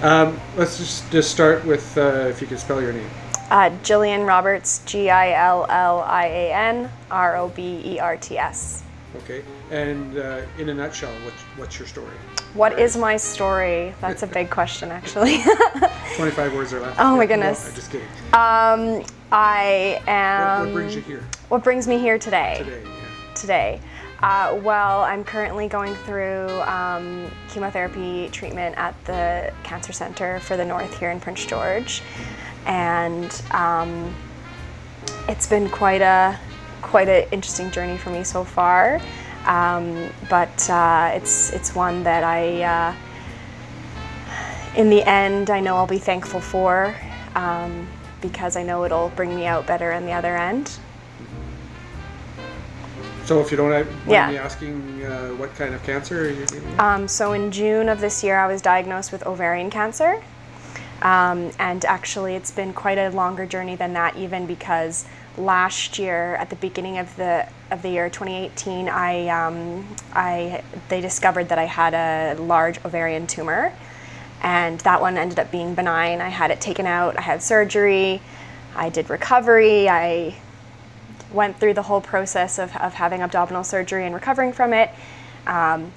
Let's just start with if you could spell your name. Jillian Roberts, GILLIAN ROBERTS. Okay. And in a nutshell, what's your story? What is my story? That's a big question, actually. 25 words or less. Oh my goodness. No, I'm just kidding. I am. What brings you here? What brings me here today? Today. Well, I'm currently going through chemotherapy treatment at the Cancer Center for the North here in Prince George, and it's been quite a interesting journey for me so far. But it's one that I, in the end, I know I'll be thankful for, because I know it'll bring me out better in the other end. So if you don't mind me asking, what kind of cancer are you dealing with? So in June of this year, I was diagnosed with ovarian cancer. And actually, it's been quite a longer journey than that, even because last year, at the beginning of the year 2018, they discovered that I had a large ovarian tumor, and that one ended up being benign. I had it taken out. I had surgery. I did recovery. I went through the whole process of having abdominal surgery and recovering from it.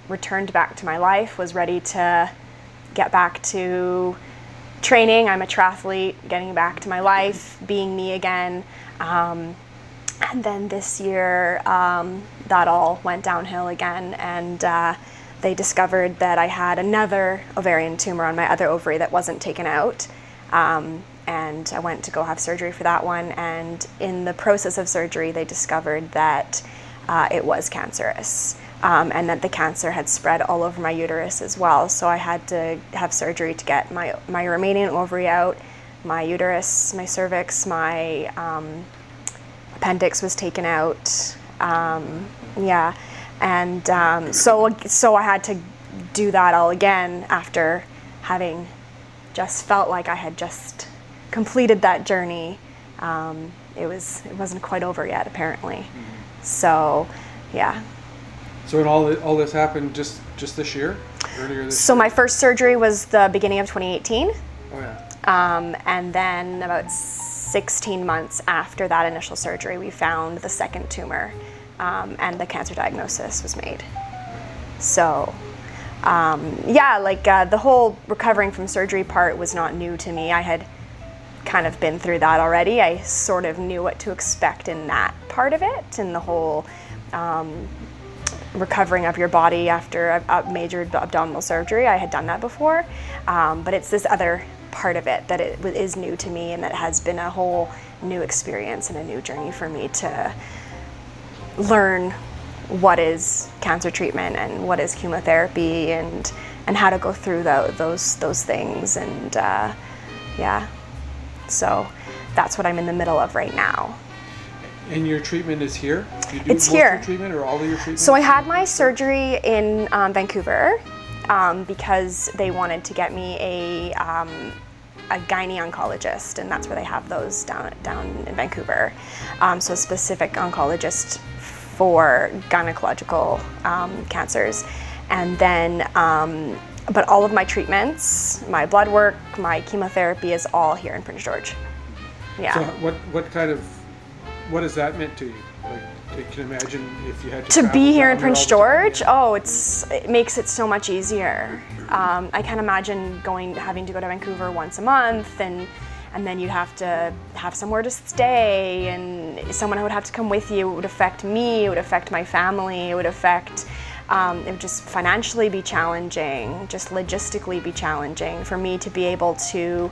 Returned back to my life. Was ready to get back to training. I'm a triathlete, getting back to my life, being me again. And then this year, that all went downhill again, and they discovered that I had another ovarian tumor on my other ovary that wasn't taken out. And I went to go have surgery for that one, and in the process of surgery, they discovered that it was cancerous. And that the cancer had spread all over my uterus as well. So I had to have surgery to get my remaining ovary out, my uterus, my cervix, my appendix was taken out. So I had to do that all again after having just felt like I had just completed that journey. It wasn't quite over yet, apparently. So, yeah. So all this happened just this year? Earlier this So year? my first surgery was the beginning of 2018. Oh yeah. And then about 16 months after that initial surgery, we found the second tumor, and the cancer diagnosis was made. So, the whole recovering from surgery part was not new to me. I had kind of been through that already. I sort of knew what to expect in that part of it, and the whole recovering of your body after a major abdominal surgery. I had done that before, but it's this other part of it that it is new to me, and that has been a whole new experience and a new journey for me to learn what is cancer treatment and what is chemotherapy, and how to go through those things, and so that's what I'm in the middle of right now. And your treatment is here? You do It's most here. of your treatment or all of your treatment? So I had my surgery in Vancouver, because they wanted to get me a gynae oncologist, and that's where they have those down in Vancouver. So a specific oncologist for gynecological cancers. And then, but all of my treatments, my blood work, my chemotherapy is all here in Prince George. Yeah. So what has that meant to you? Like, you can imagine if you had To travel be here in down there Prince all the time, George, yeah. it makes it so much easier. I can't imagine having to go to Vancouver once a month, and then you'd have to have somewhere to stay, and someone would have to come with you. It would affect me, it would affect my family, it would just financially be challenging, just logistically be challenging for me to be able to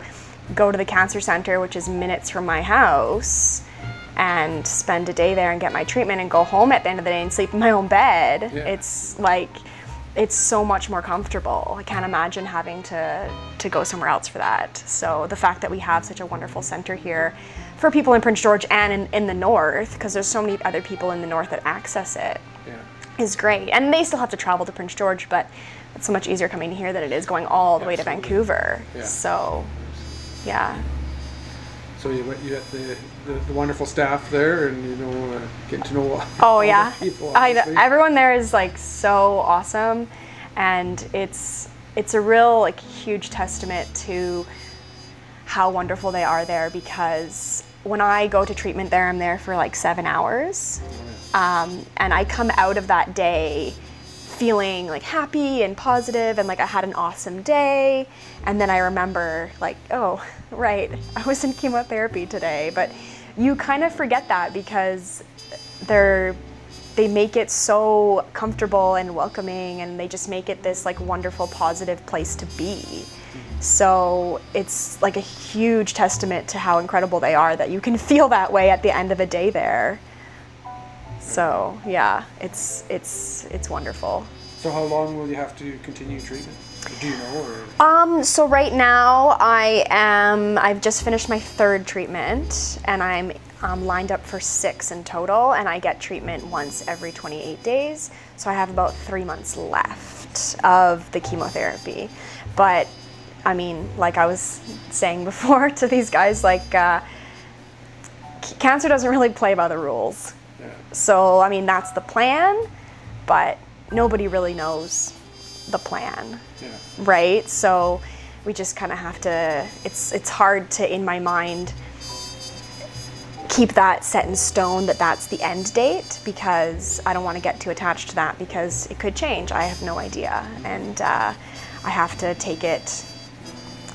go to the cancer center, which is minutes from my house, and spend a day there and get my treatment and go home at the end of the day and sleep in my own bed. Yeah. It's so much more comfortable. I can't imagine having to go somewhere else for that. So the fact that we have such a wonderful center here for people in Prince George and in the north, because there's so many other people in the north that access it, is great. And they still have to travel to Prince George, but it's so much easier coming here than it is going all the way to Vancouver. Yeah. So, yeah. So you got the wonderful staff there, and get to know all the people. obviously. Everyone there is so awesome, and it's it's a real like huge testament to how wonderful they are there, because when I go to treatment there, I'm there for like 7 hours. And I come out of that day feeling like happy and positive and like I had an awesome day. And then I remember like, oh, right, I was in chemotherapy today. But you kind of forget that because they make it so comfortable and welcoming, and they just make it this like wonderful, positive place to be. So it's like a huge testament to how incredible they are that you can feel that way at the end of a day there. So yeah, it's wonderful. So how long will you have to continue treatment? Do you know? Or? So right now I've just finished my 3rd treatment, and I'm lined up for 6 in total, and I get treatment once every 28 days. So I have about 3 months left of the chemotherapy. But I mean, like I was saying before to these guys, like cancer doesn't really play by the rules. Yeah. So I mean, that's the plan, but nobody really knows the plan. Yeah. Right? So we just kind of have to, it's hard to, in my mind, keep that set in stone that that's the end date, because I don't want to get too attached to that, because it could change. I have no idea. And I have to take it,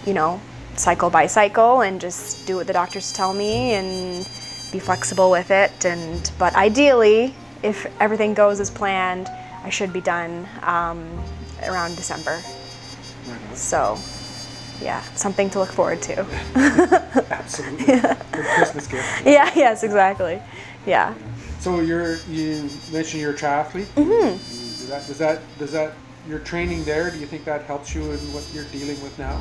you know, cycle by cycle and just do what the doctors tell me and be flexible with it. But ideally, if everything goes as planned, I should be done around December. So, yeah, something to look forward to. Absolutely. Good Christmas gift. Yeah, yes, exactly. Yeah. So you mentioned you're a triathlete. Does that your training there, do you think that helps you in what you're dealing with now?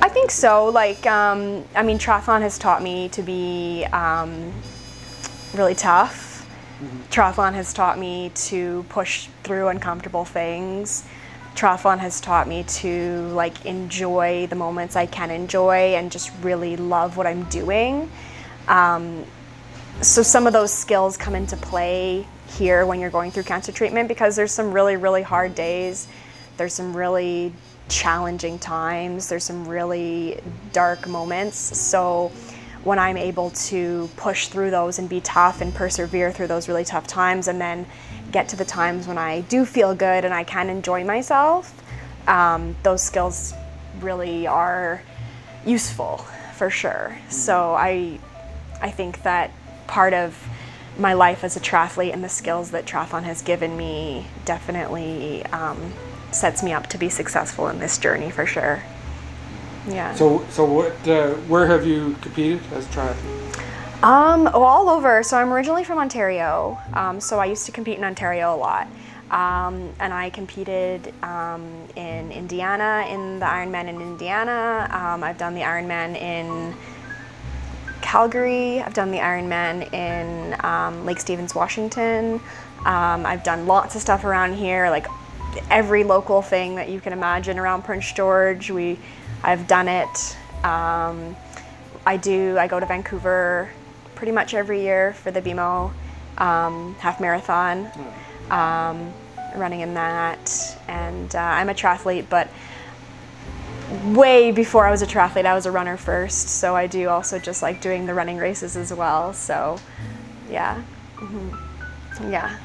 I think so. Like, I mean, triathlon has taught me to be really tough. Triathlon has taught me to push through uncomfortable things. Triathlon has taught me to like enjoy the moments I can enjoy and just really love what I'm doing. So some of those skills come into play here when you're going through cancer treatment, because there's some really, really hard days. There's some really challenging times. There's some really dark moments. So when I'm able to push through those and be tough and persevere through those really tough times, and then get to the times when I do feel good and I can enjoy myself, those skills really are useful for sure. So I think that part of my life as a triathlete and the skills that triathlon has given me definitely sets me up to be successful in this journey for sure. Yeah. So what? Where have you competed as a triathlete? All over. So I'm originally from Ontario. So I used to compete in Ontario a lot. And I competed in Indiana, in the Ironman in Indiana. I've done the Ironman in Calgary. I've done the Ironman in Lake Stevens, Washington. I've done lots of stuff around here, like every local thing that you can imagine around Prince George. I've done it. I go to Vancouver pretty much every year for the BMO half marathon, running in that. And I'm a triathlete, but way before I was a triathlete, I was a runner first. So I do also just like doing the running races as well. So yeah. Yeah.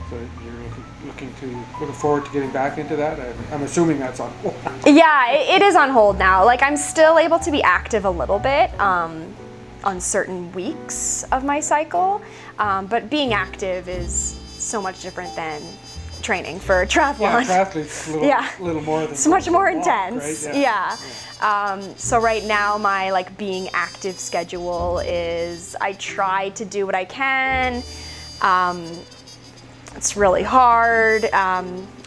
So you're looking forward to getting back into that? I'm assuming that's on hold. Yeah, it is on hold now. Like, I'm still able to be active a little bit on certain weeks of my cycle, but being active is so much different than training for triathlon. Yeah, triathlete's a little more than it's much more walk, intense. right? Yeah. So right now my like being active schedule is I try to do what I can. It's really hard. I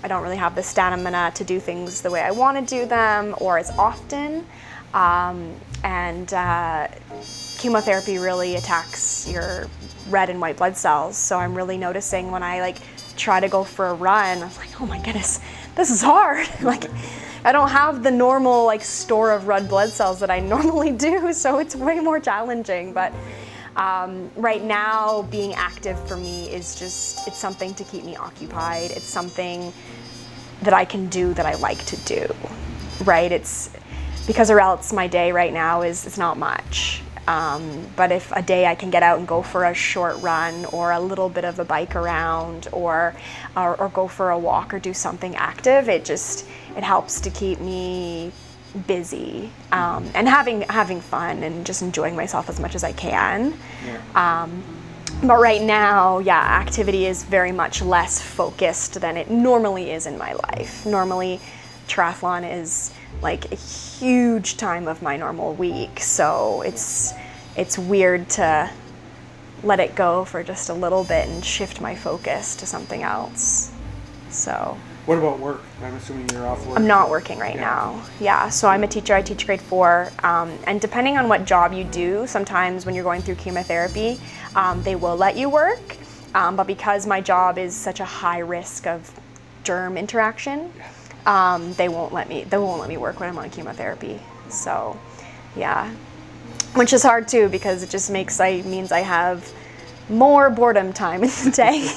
don't really have the stamina to do things the way I want to do them or as often. And chemotherapy really attacks your red and white blood cells. So I'm really noticing when I like try to go for a run, I was like, oh my goodness, this is hard. Like, I don't have the normal like store of red blood cells that I normally do, so it's way more challenging. But right now, being active for me is just, it's something to keep me occupied. It's something that I can do that I like to do, right? It's because, or else my day right now is, it's not much. But if a day I can get out and go for a short run or a little bit of a bike around or go for a walk or do something active, it helps to keep me busy, and having fun and just enjoying myself as much as I can. Yeah. But right now, yeah, activity is very much less focused than it normally is in my life. Normally, triathlon is like a huge time of my normal week, so it's weird to let it go for just a little bit and shift my focus to something else. So. What about work? I'm assuming you're off work. I'm not working right now. Yeah, so I'm a teacher. I teach grade 4. And depending on what job you do, sometimes when you're going through chemotherapy, they will let you work. But because my job is such a high risk of germ interaction, they won't let me work when I'm on chemotherapy. So, yeah, which is hard too, because it just means I have more boredom time in the day,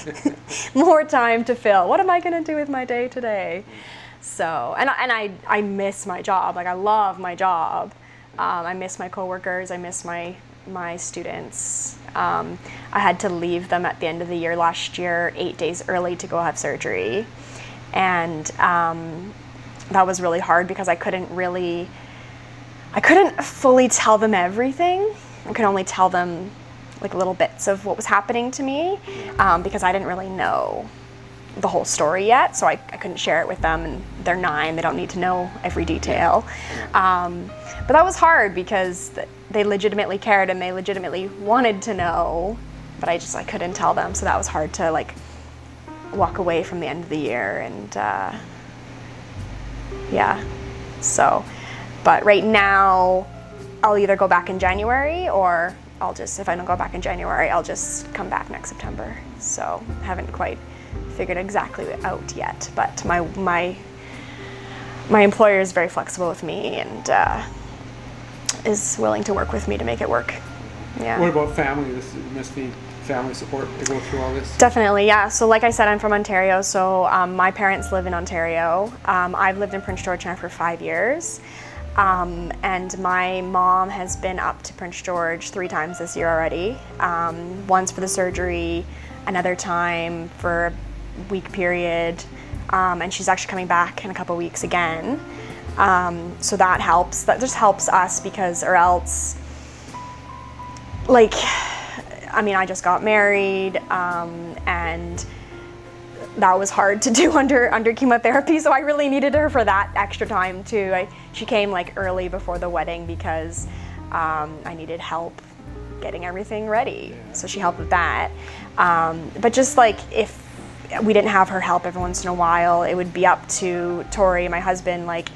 more time to fill. What am I going to do with my day today? So, and I miss my job. Like, I love my job. I miss my coworkers. I miss my students. I had to leave them at the end of the year last year, 8 days early to go have surgery. And that was really hard because I couldn't fully tell them everything. I could only tell them like little bits of what was happening to me, because I didn't really know the whole story yet, so I couldn't share it with them, and they're 9, they don't need to know every detail. But that was hard because they legitimately cared and they legitimately wanted to know, but I couldn't tell them, so that was hard to like walk away from the end of the year. And yeah, so, but right now I'll either go back in January, or if I don't go back in January, I'll just come back next September. So I haven't quite figured exactly out yet, but my employer is very flexible with me and is willing to work with me to make it work. Yeah. What about family? This must be family support to go through all this? Definitely, yeah. So like I said, I'm from Ontario, so my parents live in Ontario. I've lived in Prince George now for 5 years. And my mom has been up to Prince George 3 times this year already. Once for the surgery, another time for a week period, and she's actually coming back in a couple weeks again. So that helps. That just helps us, because or else, like, I mean, I just got married, and that was hard to do under chemotherapy, so I really needed her for that extra time too. She came like early before the wedding because I needed help getting everything ready, so she helped with that. But just like if we didn't have her help every once in a while, it would be up to Tori, my husband, like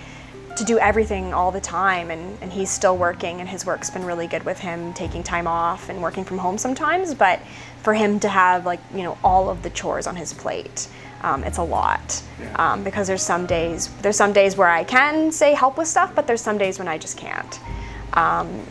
to do everything all the time, and he's still working, and his work's been really good with him taking time off and working from home sometimes, but for him to have like, you know, all of the chores on his plate, it's a lot. Because there's some days where I can say help with stuff, but there's some days when I just can't.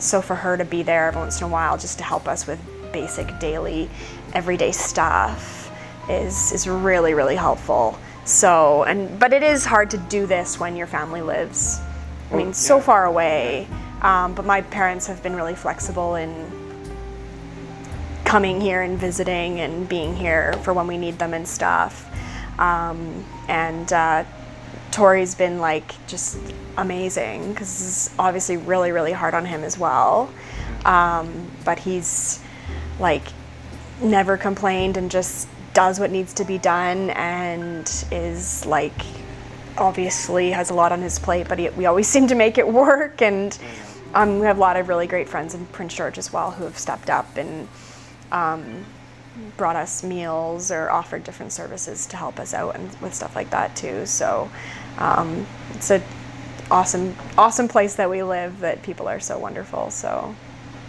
So for her to be there every once in a while just to help us with basic daily everyday stuff is really, really helpful. So, but it is hard to do this when your family lives, so far away. But my parents have been really flexible in coming here and visiting and being here for when we need them and stuff. And Tori's been like just amazing, because this is obviously really, really hard on him as well. But he's like never complained and just does what needs to be done, and is like obviously has a lot on his plate, but we always seem to make it work. And we have a lot of really great friends in Prince George as well who have stepped up and brought us meals or offered different services to help us out and with stuff like that too. So it's an awesome place that we live, that people are so wonderful. So